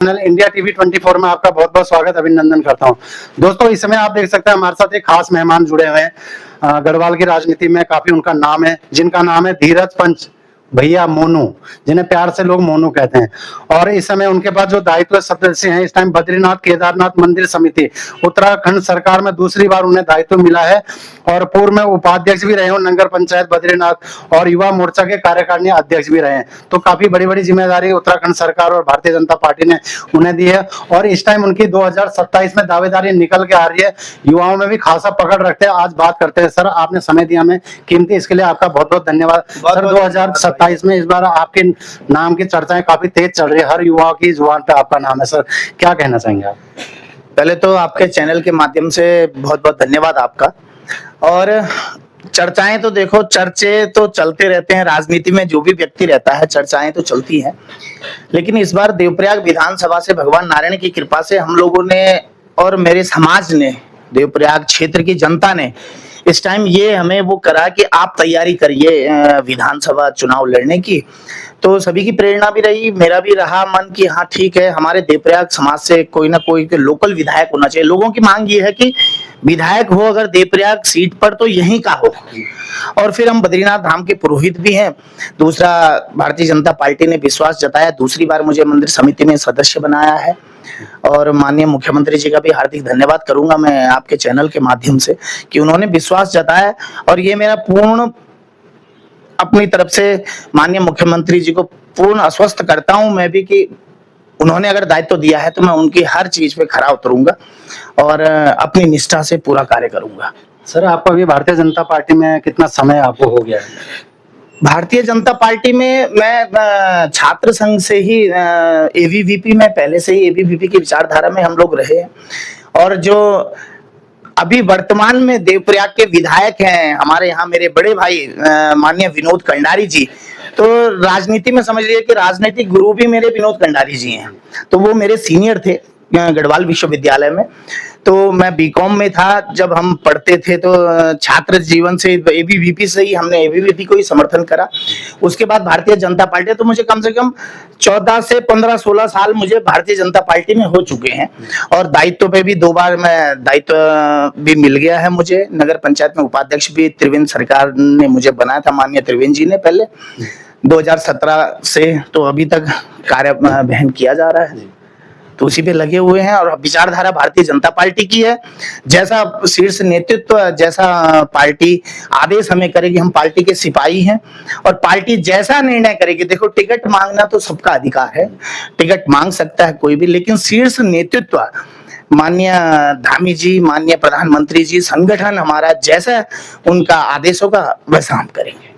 Channel India TV 24 में आपका बहुत बहुत स्वागत अभिनंदन करता हूं। दोस्तों, इस समय आप देख सकते हैं हमारे साथ एक खास मेहमान जुड़े हुए हैं। गढ़वाल की राजनीति में काफी उनका नाम है, जिनका नाम है धीरज पंच भैया मोनू, जिन्हें प्यार से लोग मोनू कहते हैं। और इस समय उनके पास जो दायित्व सदस्य हैं, इस टाइम बद्रीनाथ केदारनाथ मंदिर समिति उत्तराखंड सरकार में दूसरी बार उन्हें दायित्व मिला है। और पूर्व में उपाध्यक्ष भी रहे हो नगर पंचायत बद्रीनाथ, और युवा मोर्चा के कार्यकारिणी अध्यक्ष भी रहे हैं। तो काफी बड़ी बड़ी जिम्मेदारी उत्तराखंड सरकार और भारतीय जनता पार्टी ने उन्हें दी है। और इस टाइम उनकी 2027 में दावेदारी निकल के आ रही है। युवाओं में भी खासा पकड़ रखते हैं। आज बात करते हैं। सर, आपने समय दिया हमें कीमती, इसके लिए आपका बहुत बहुत धन्यवाद। सर, 2027 में इस बार आपके नाम की चर्चाएं काफी तेज चल रही है, हर युवा की जुबान पे आपका नाम है। सर, क्या कहना चाहेंगे आप? पहले तो आपके चैनल के माध्यम से बहुत बहुत धन्यवाद आपका। और चर्चाएं तो देखो, चर्चे तो चलते रहते हैं, राजनीति में जो भी व्यक्ति रहता है चर्चाएं तो चलती हैं। लेकिन इस बार देवप्रयाग विधानसभा से भगवान नारायण की कृपा से हम लोगों ने और मेरे समाज ने, देवप्रयाग क्षेत्र की जनता ने इस टाइम ये हमें वो करा कि आप तैयारी करिए विधानसभा चुनाव लड़ने की। तो सभी की प्रेरणा भी रही, मेरा भी रहा मन कि हाँ ठीक है, हमारे देवप्रयाग समाज से कोई ना कोई लोकल विधायक होना चाहिए। लोगों की मांग ये है कि विधायक हो अगर देवप्रयाग सीट पर तो यहीं का हो। और फिर हम बद्रीनाथ धाम के पुरोहित भी हैं। दूसरा, भारतीय जनता पार्टी ने विश्वास जताया, दूसरी बार मुझे मंदिर समिति में सदस्य बनाया है। और माननीय मुख्यमंत्री जी का भी हार्दिक धन्यवाद करूंगा मैं आपके चैनल के माध्यम से कि उन्होंने विश्वास जताया। और ये मेरा पूर्ण अपनी तरफ से माननीय मुख्यमंत्री जी को पूर्ण आश्वस्त करता हूं मैं भी कि उन्होंने अगर दायित्व दिया है तो मैं उनकी हर चीज पे खरा उतरूंगा और अपनी निष्ठा से पूरा कार्य करूंगा। सर, आपको अभी भारतीय जनता पार्टी में कितना समय आपको हो गया है? भारतीय जनता पार्टी में मैं छात्र संघ से ही एबीवीपी में पहले से ही एबीवीपी की विचारधारा में हम लोग रहे हैं। और जो अभी वर्तमान में देवप्रयाग के विधायक हैं हमारे यहाँ, मेरे बड़े भाई माननीय विनोद कंडारी जी, तो राजनीति में समझ लीजिए कि राजनीतिक गुरु भी मेरे विनोद कंडारी जी हैं। तो वो मेरे सीनियर थे गढ़वाल विश्वविद्यालय में। तो मैं बीकॉम में था जब हम पढ़ते थे, तो छात्र जीवन से एबीवीपी से ही हमने एबीवीपी को ही समर्थन करा। उसके बाद भारतीय जनता पार्टी, तो मुझे कम से कम 14 से 15-16 साल मुझे भारतीय जनता पार्टी में हो चुके हैं। और दायित्व पे भी 2 बार मैं दायित्व भी मिल गया है मुझे। नगर पंचायत में उपाध्यक्ष भी त्रिवेंद्र सरकार ने मुझे बनाया था, माननीय त्रिवेंद्र जी ने पहले 2017 से, तो अभी तक कार्य वहन किया जा रहा है। तो उसी पे लगे हुए हैं। और विचारधारा भारतीय जनता पार्टी की है। जैसा शीर्ष नेतृत्व, जैसा पार्टी आदेश हमें करेगी, हम पार्टी के सिपाही हैं। और पार्टी जैसा निर्णय करेगी, देखो टिकट मांगना तो सबका अधिकार है, टिकट मांग सकता है कोई भी, लेकिन शीर्ष नेतृत्व माननीय धामी जी, माननीय प्रधानमंत्री जी, संगठन हमारा जैसा उनका आदेश होगा वैसा हम करेंगे।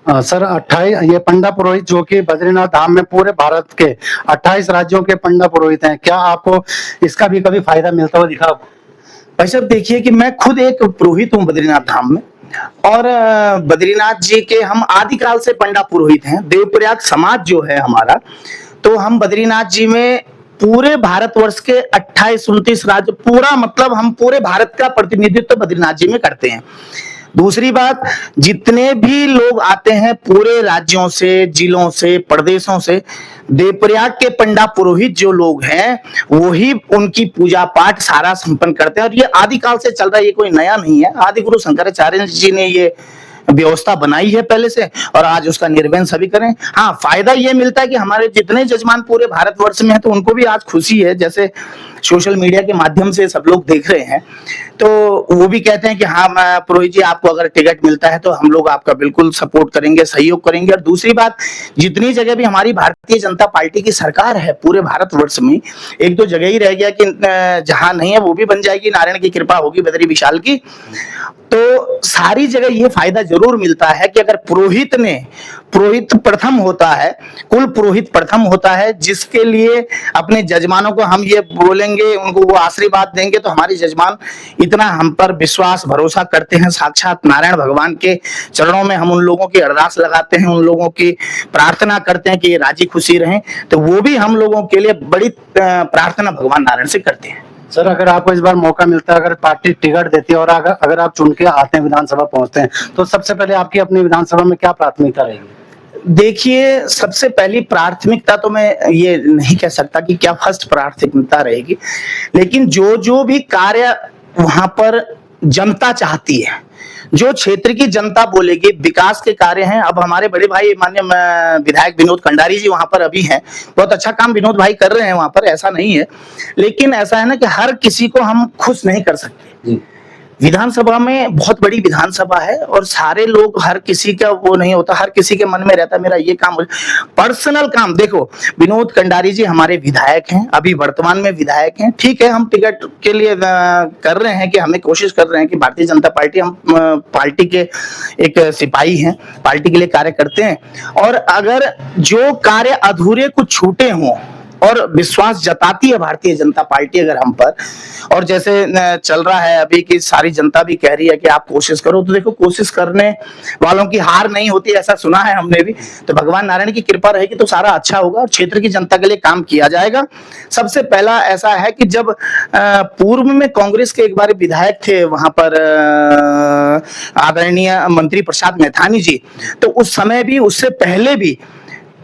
सर, 28 ये पंडा पुरोहित जो कि बद्रीनाथ धाम में पूरे भारत के 28 राज्यों के पंडा पुरोहित हैं, क्या आपको इसका भी कभी फायदा मिलता हुआ दिखा? भाई साहब, देखिए कि मैं खुद एक पुरोहित हूँ बद्रीनाथ धाम में। और बद्रीनाथ जी के हम आदिकाल से पंडा पुरोहित हैं। देवप्रयाग समाज जो है हमारा, तो हम बद्रीनाथ जी में पूरे भारतवर्ष के 28-29 राज्य, पूरा मतलब हम पूरे भारत का प्रतिनिधित्व बद्रीनाथ जी में करते हैं। दूसरी बात, जितने भी लोग आते हैं पूरे राज्यों से, जिलों से, प्रदेशों से, देवप्रयाग के पंडा पुरोहित जो लोग हैं वही उनकी पूजा पाठ सारा संपन्न करते हैं। और ये आदिकाल से चल रहा है, ये कोई नया नहीं है। आदि गुरु शंकराचार्य जी ने ये व्यवस्था बनाई है पहले से, और आज उसका निर्वहन सभी करें। हाँ, फायदा ये मिलता है कि हमारे जितने जजमान पूरे भारतवर्ष में है, तो उनको भी आज खुशी है। जैसे सोशल मीडिया के माध्यम से सब लोग देख रहे हैं, तो वो भी कहते हैं कि हाँ पुरोहित जी, आपको अगर टिकट मिलता है तो हम लोग आपका बिल्कुल सपोर्ट करेंगे, सहयोग करेंगे। और दूसरी बात, जितनी जगह भी हमारी भारतीय जनता पार्टी की सरकार है पूरे भारतवर्ष में, 1-2 जगह ही रह गया कि जहां नहीं है वो भी बन जाएगी, नारायण की कृपा होगी, बद्री विशाल की। तो सारी जगह ये फायदा जरूर मिलता है कि अगर पुरोहित प्रथम होता है, कुल पुरोहित प्रथम होता है, जिसके लिए अपने जजमानों को हम ये बोलेंगे, उनको वो आशीर्वाद देंगे, तो हमारे जजमान इतना हम पर विश्वास भरोसा करते हैं। साक्षात नारायण भगवान के चरणों में हम उन लोगों की अरदास लगाते हैं, उन लोगों की प्रार्थना करते हैं कि ये राजी खुशी रहें। तो वो भी हम लोगों के लिए बड़ी प्रार्थना भगवान नारायण से करते हैं। सर, अगर आपको इस बार मौका मिलता है, अगर पार्टी टिकट देती है और अगर आप चुन के आते हैं, विधानसभा पहुंचते हैं, तो सबसे पहले आपकी अपनी विधानसभा में क्या प्राथमिकता रहेगी? देखिए, सबसे पहली प्राथमिकता तो मैं ये नहीं कह सकता कि क्या फर्स्ट प्राथमिकता रहेगी, लेकिन जो जो भी कार्य वहां पर जनता चाहती है, जो क्षेत्र की जनता बोलेगी विकास के कार्य हैं। अब हमारे बड़े भाई माननीय विधायक विनोद कंडारी जी वहां पर अभी हैं, बहुत अच्छा काम विनोद भाई कर रहे हैं वहां पर, ऐसा नहीं है, लेकिन ऐसा है ना कि हर किसी को हम खुश नहीं कर सकते। विधानसभा में बहुत बड़ी विधानसभा है और सारे लोग, हर किसी का वो नहीं होता, हर किसी के मन में रहता है मेरा ये काम, पर्सनल काम। देखो, विनोद कंडारी जी हमारे विधायक हैं, अभी वर्तमान में विधायक हैं, ठीक है, हम टिकट के लिए कर रहे हैं कि हमें कोशिश कर रहे हैं कि भारतीय जनता पार्टी, हम पार्टी के एक सिपाही हैं, पार्टी के लिए कार्य करते हैं, और अगर जो कार्य अधूरे कुछ छूटे हों और विश्वास जताती है भारतीय जनता पार्टी अगर हम पर, और जैसे चल रहा है अभी कि सारी जनता भी कह रही है कि आप कोशिश करो, तो देखो कोशिश करने वालों की हार नहीं होती, ऐसा सुना है हमने भी। तो भगवान नारायण की कृपा रहेगी तो सारा अच्छा होगा और क्षेत्र की जनता के लिए काम किया जाएगा। सबसे पहला ऐसा है कि जब पूर्व में कांग्रेस के एक बार विधायक थे वहां पर आदरणीय मंत्री प्रसाद मैथानी जी, तो उस समय भी, उससे पहले भी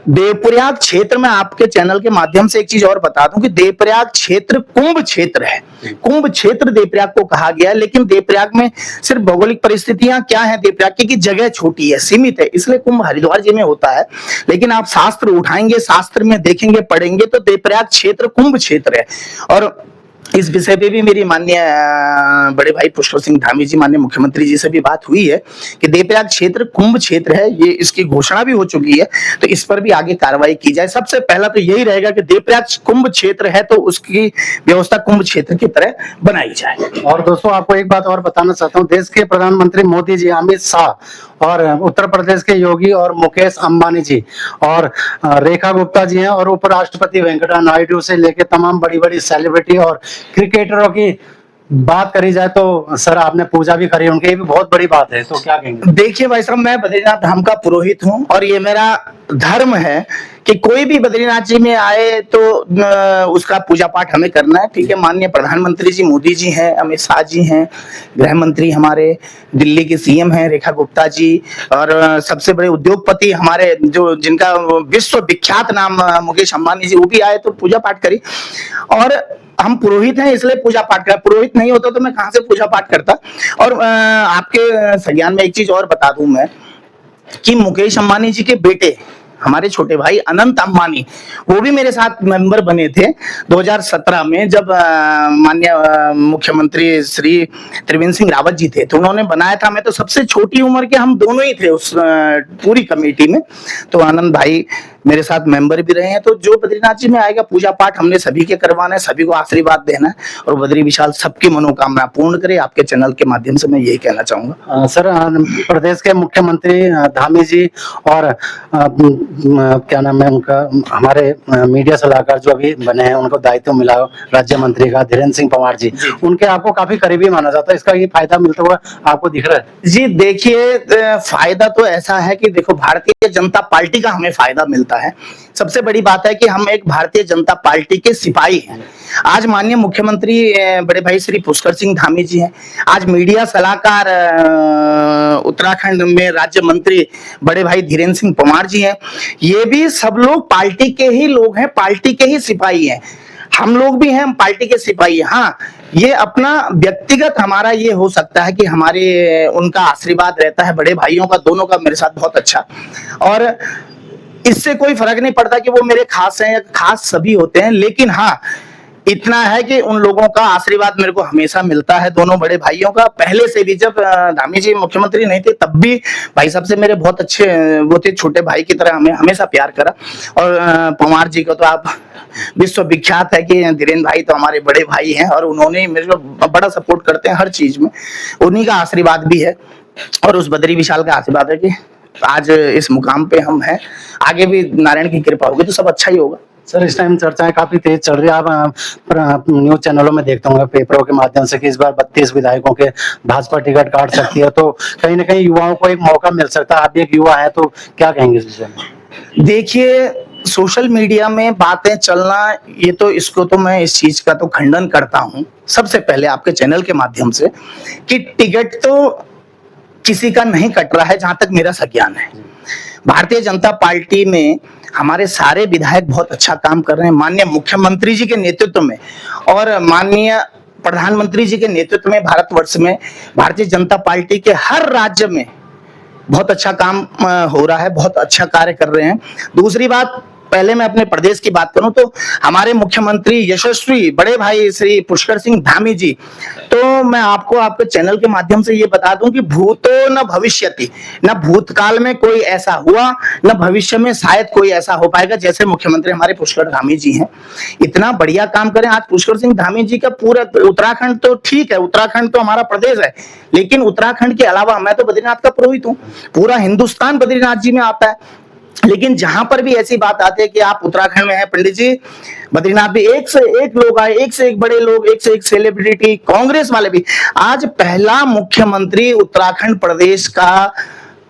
देवप्रयाग क्षेत्र में, आपके चैनल के माध्यम से एक चीज और बता दूं कि देवप्रयाग क्षेत्र कुंभ क्षेत्र है, कुंभ क्षेत्र देवप्रयाग को कहा गया है, लेकिन देवप्रयाग में सिर्फ भौगोलिक परिस्थितियां क्या है देवप्रयाग की, जगह छोटी है, सीमित है, इसलिए कुंभ हरिद्वार जी में होता है। लेकिन आप शास्त्र उठाएंगे, शास्त्र में देखेंगे, पढ़ेंगे तो देवप्रयाग क्षेत्र कुंभ क्षेत्र है। और इस विषय पे भी मेरी माननीय बड़े भाई पुष्कर सिंह धामी जी, माननीय मुख्यमंत्री जी से भी बात हुई है कि देवप्रयाग क्षेत्र कुंभ क्षेत्र है, ये इसकी घोषणा भी हो चुकी है, तो इस पर भी आगे कार्रवाई की जाए। सबसे पहला तो यही रहेगा कि देवप्रयाग कुंभ क्षेत्र है तो उसकी व्यवस्था कुंभ क्षेत्र की तरह बनाई जाए। और दोस्तों, आपको एक बात और बताना चाहता हूँ, देश के प्रधानमंत्री मोदी जी, अमित शाह और उत्तर प्रदेश के योगी और मुकेश अंबानी जी और रेखा गुप्ता जी हैं, और उपराष्ट्रपति वेंकैया नायडू से लेके तमाम बड़ी बड़ी सेलिब्रिटी और क्रिकेटरों की बात करी जाए तो सर आपने पूजा भी करी उनकी, ये भी बहुत बड़ी बात है, तो क्या कहेंगे? देखिए भाई साहब, मैं बद्रीनाथ धाम का पुरोहित हूँ और ये मेरा धर्म है कि कोई भी बद्रीनाथ जी में आए तो उसका पूजा पाठ हमें करना है, ठीक है। माननीय प्रधानमंत्री जी मोदी जी हैं, अमित शाह जी हैं, गृह मंत्री हमारे दिल्ली के सीएम हैं रेखा गुप्ता जी, और सबसे बड़े उद्योगपति हमारे जो जिनका विश्व विख्यात नाम मुकेश अंबानी जी, वो भी आए तो पूजा पाठ करी। और हम पुरोहित हैं इसलिए पूजा पाठ कर, पुरोहित नहीं होता तो मैं कहां से पूजा पाठ करता। और आपके संज्ञान में एक चीज और बता दूं मैं कि मुकेश अंबानी जी के बेटे, हमारे छोटे भाई अनंत अंबानी, वो भी मेरे साथ मेंबर बने थे 2017 में, जब माननीय मुख्यमंत्री श्री त्रिवेंद्र सिंह रावत जी थे, तो उन्होंने बनाया था। मैं तो सबसे छोटी उम्र के, हम दोनों ही थे उस पूरी कमेटी में। तो आनंद भाई मेरे साथ मेंबर भी रहे हैं। तो जो बद्रीनाथ जी में आएगा, पूजा पाठ हमने सभी के करवाना है, सभी को आशीर्वाद देना है, और बद्री विशाल सबकी मनोकामना पूर्ण करे। आपके चैनल के माध्यम से मैं यही कहना चाहूंगा। सर, प्रदेश के मुख्यमंत्री धामी जी और क्या नाम है उनका, हमारे मीडिया सलाहकार जो अभी बने हैं, उनको दायित्व मिला राज्य मंत्री का, धीरेन्द्र सिंह पंवार जी, उनके आपको काफी करीबी माना जाता है, इसका ये फायदा मिलता हुआ आपको दिख रहा है? जी देखिए, फायदा तो ऐसा है कि देखो, भारतीय जनता पार्टी का हमें फायदा मिलता है। सबसे बड़ी बात है कि हम एक भारतीय जनता पार्टी के सिपाही हैं। आज माननीय मुख्यमंत्री बड़े भाई श्री पुष्कर सिंह धामी जी हैं, आज मीडिया सलाहकार उत्तराखंड में राज्य मंत्री बड़े भाई धीरेन्द्र सिंह पंवार जी हैं, ये भी सब लोग पार्टी के ही लोग हैं, पार्टी के ही सिपाही हैं। हम लोग भी हैं, हम पार्टी के सिपाही हैं। हाँ, ये अपना व्यक्तिगत हमारा ये हो सकता है कि हमारे उनका आशीर्वाद रहता है, बड़े भाइयों का दोनों का मेरे साथ बहुत अच्छा, और इससे कोई फर्क नहीं पड़ता कि वो मेरे खास हैं या खास सभी होते हैं। लेकिन हाँ, इतना है कि उन लोगों का आशीर्वाद मेरे को हमेशा मिलता है, दोनों बड़े भाइयों का। पहले से भी, जब धामी जी मुख्यमंत्री नहीं थे तब भी भाई साहब से मेरे बहुत अच्छे वो थे, छोटे भाई की तरह हमें हमेशा प्यार करा। और पंवार जी को तो आप विश्व विख्यात है कि धीरेन्द्र भाई तो हमारे बड़े भाई हैं, और उन्होंने मेरे को बड़ा सपोर्ट करते हैं हर चीज में, उन्हीं का आशीर्वाद भी है, और उस बद्री विशाल का आशीर्वाद है कि आज इस मुकाम पे हम हैं। आगे भी नारायण की कृपा होगी तो सब अच्छा ही होगा। सर, इस टाइम चर्चाएं काफी तेज चल रही है, आप न्यूज चैनलों में देखते होंगे, पेपरों के माध्यम से, कि इस बार 32 विधायकों के भाजपा टिकट काट सकती है, तो कहीं ना कहीं युवाओं को एक मौका मिल सकता है। आप भी एक युवा है, तो क्या कहेंगे इस विषय में? देखिए, सोशल मीडिया में बातें चलना, ये तो, इसको तो मैं इस चीज का तो खंडन करता हूं सबसे पहले आपके चैनल के माध्यम से, कि टिकट तो किसी का नहीं कट रहा है जहां तक मेरा संज्ञान है। भारतीय जनता पार्टी में हमारे सारे विधायक बहुत अच्छा काम कर रहे हैं, माननीय मुख्यमंत्री जी के नेतृत्व में और माननीय प्रधानमंत्री जी के नेतृत्व में भारतवर्ष में भारतीय जनता पार्टी के हर राज्य में बहुत अच्छा काम हो रहा है, बहुत अच्छा कार्य कर रहे हैं। दूसरी बात, पहले मैं अपने प्रदेश की बात करूं तो हमारे मुख्यमंत्री यशस्वी बड़े भाई श्री पुष्कर सिंह धामी जी, तो मैं आपको आपके चैनल के माध्यम से ये बता दूं कि भूतो न भविष्यति, न भूतकाल में कोई ऐसा हुआ न भविष्य में शायद कोई ऐसा हो पाएगा जैसे मुख्यमंत्री हमारे पुष्कर धामी जी हैं। इतना बढ़िया काम करें। आज पुष्कर सिंह धामी जी का पूरा उत्तराखंड तो ठीक है, उत्तराखंड तो हमारा प्रदेश है, लेकिन उत्तराखंड के अलावा मैं तो बद्रीनाथ का पुरोहित हूँ, पूरा हिंदुस्तान बद्रीनाथ जी में आता है। लेकिन जहां पर भी ऐसी बात आती है कि आप उत्तराखंड में हैं पंडित जी, बद्रीनाथ भी एक से एक लोग आए, एक से एक बड़े लोग, एक से एक सेलिब्रिटी, कांग्रेस वाले भी। आज पहला मुख्यमंत्री उत्तराखंड प्रदेश का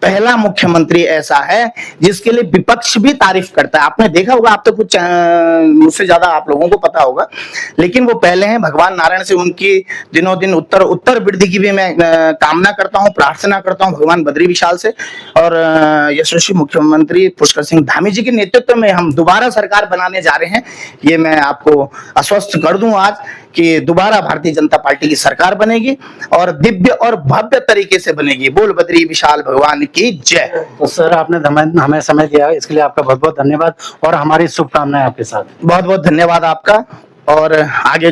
पहला मुख्यमंत्री ऐसा है जिसके लिए विपक्ष भी तारीफ करता है। आपने देखा होगा, आप तो कुछ मुझसे ज्यादा आप लोगों को पता होगा, लेकिन वो पहले हैं। भगवान नारायण से उनकी दिनों दिन उत्तर वृद्धि की भी मैं कामना करता हूं, प्रार्थना करता हूं भगवान बद्री विशाल से। और यशस्वी मुख्यमंत्री पुष्कर सिंह धामी जी के नेतृत्व में हम दोबारा सरकार बनाने जा रहे हैं, ये मैं आपको आश्वस्त कर दूं आज कि दोबारा भारतीय जनता पार्टी की सरकार बनेगी और दिव्य और भव्य तरीके से बनेगी। बोल बद्री विशाल भगवान की जय। तो सर, आपने हमें समय दिया, इसके लिए आपका बहुत बहुत धन्यवाद और हमारी शुभकामनाएं आपके साथ। बहुत बहुत धन्यवाद आपका। और आगे